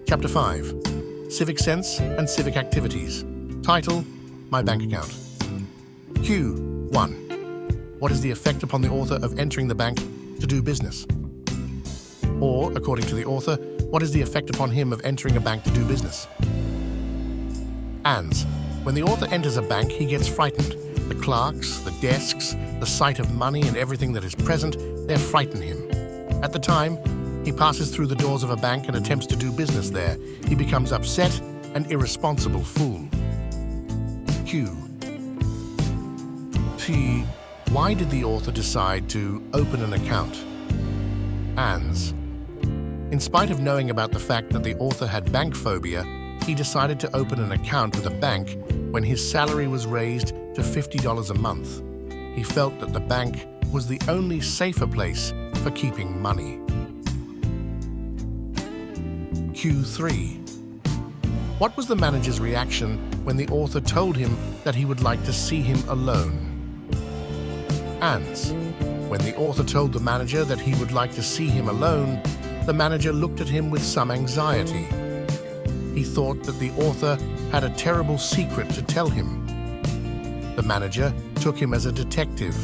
Chapter 5. Civic Sense and Civic Activities. Title: My Bank Account. Q1. What is the effect upon the author of entering the bank to do business? Or, according to the author, what is the effect upon him of entering a bank to do business? Ands. When the author enters a bank, he gets frightened. The clerks, the desks, the sight of money and everything that is present, they frighten him. At the time, he passes through the doors of a bank and attempts to do business there. He becomes upset, an irresponsible fool. Q. P. Why did the author decide to open an account? Ands. In spite of knowing about the fact that the author had bank phobia, he decided to open an account with a bank when his salary was raised to $50 a month. He felt that the bank was the only safer place for keeping money. Q3. What was the manager's reaction when the author told him that he would like to see him alone? Ands. When the author told the manager that he would like to see him alone, the manager looked at him with some anxiety. He thought that the author had a terrible secret to tell him. The manager took him as a detective.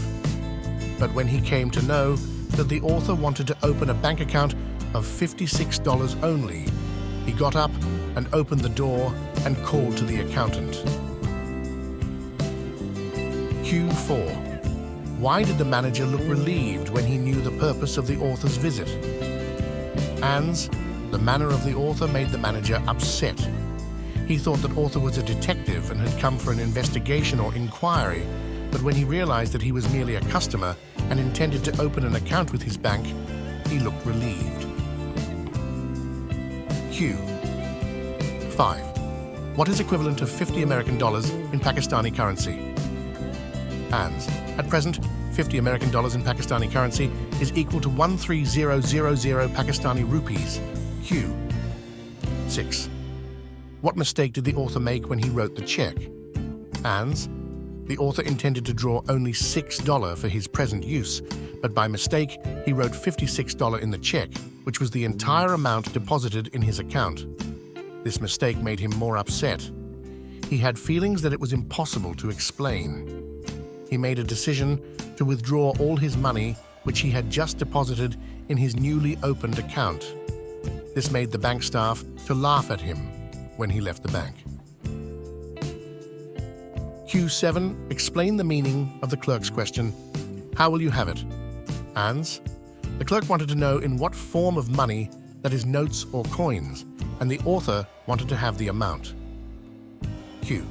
But when he came to know that the author wanted to open a bank account of $56 only, he got up and opened the door and called to the accountant. Q4. Why did the manager look relieved when he knew the purpose of the author's visit? Ands. The manner of the author made the manager upset. He thought that author was a detective and had come for an investigation or inquiry, but when he realized that he was merely a customer and intended to open an account with his bank, he looked relieved. Q. 5. What is equivalent to $50 American in Pakistani currency? Ands. At present, $50 American in Pakistani currency is equal to 13000 Pakistani rupees. Q. 6. What mistake did the author make when he wrote the cheque? Ands. The author intended to draw only $6 for his present use, but by mistake, he wrote $56 in the cheque, which was the entire amount deposited in his account. This mistake made him more upset. He had feelings that it was impossible to explain. He made a decision to withdraw all his money, which he had just deposited in his newly opened account. This made the bank staff to laugh at him when he left the bank. Q7. Explain the meaning of the clerk's question, how will you have it? Ands. The clerk wanted to know in what form of money, that is notes or coins, and the author wanted to have the amount. Q.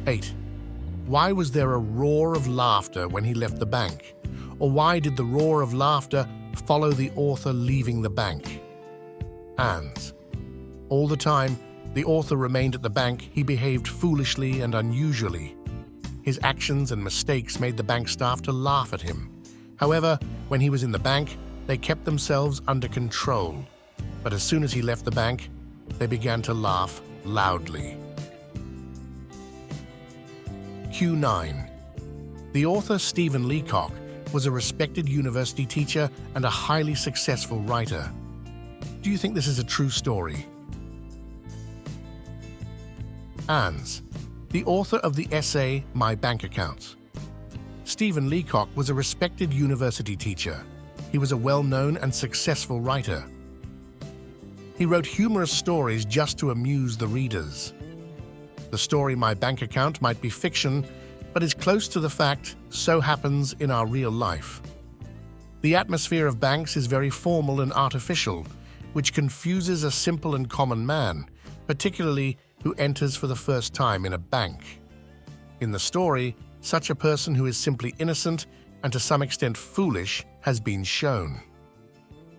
8. Why was there a roar of laughter when he left the bank? Or why did the roar of laughter follow the author leaving the bank? Ands. All the time the author remained at the bank, he behaved foolishly and unusually. His actions and mistakes made the bank staff to laugh at him. However, when he was in the bank, they kept themselves under control. But as soon as he left the bank, they began to laugh loudly. Q9. The author Stephen Leacock was a respected university teacher and a highly successful writer. Do you think this is a true story? Ands. The author of the essay My Bank Account. Stephen Leacock was a respected university teacher. He was a well-known and successful writer. He wrote humorous stories just to amuse the readers. The story My Bank Account might be fiction, but is close to the fact so happens in our real life. The atmosphere of banks is very formal and artificial, which confuses a simple and common man, particularly who enters for the first time in a bank. In the story, such a person who is simply innocent and to some extent foolish has been shown.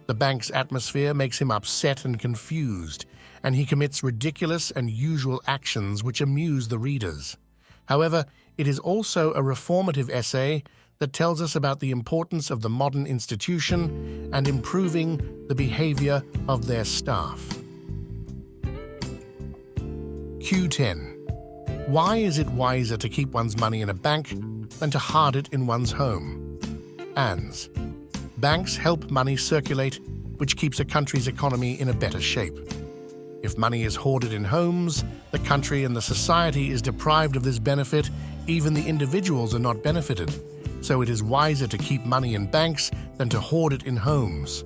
The bank's atmosphere makes him upset and confused, and he commits ridiculous and usual actions which amuse the readers. However, it is also a reformative essay that tells us about the importance of the modern institution and improving the behavior of their staff. Q10. Why is it wiser to keep one's money in a bank than to hoard it in one's home? Ands. Banks help money circulate, which keeps a country's economy in a better shape. If money is hoarded in homes, the country and the society is deprived of this benefit. Even the individuals are not benefited. So it is wiser to keep money in banks than to hoard it in homes.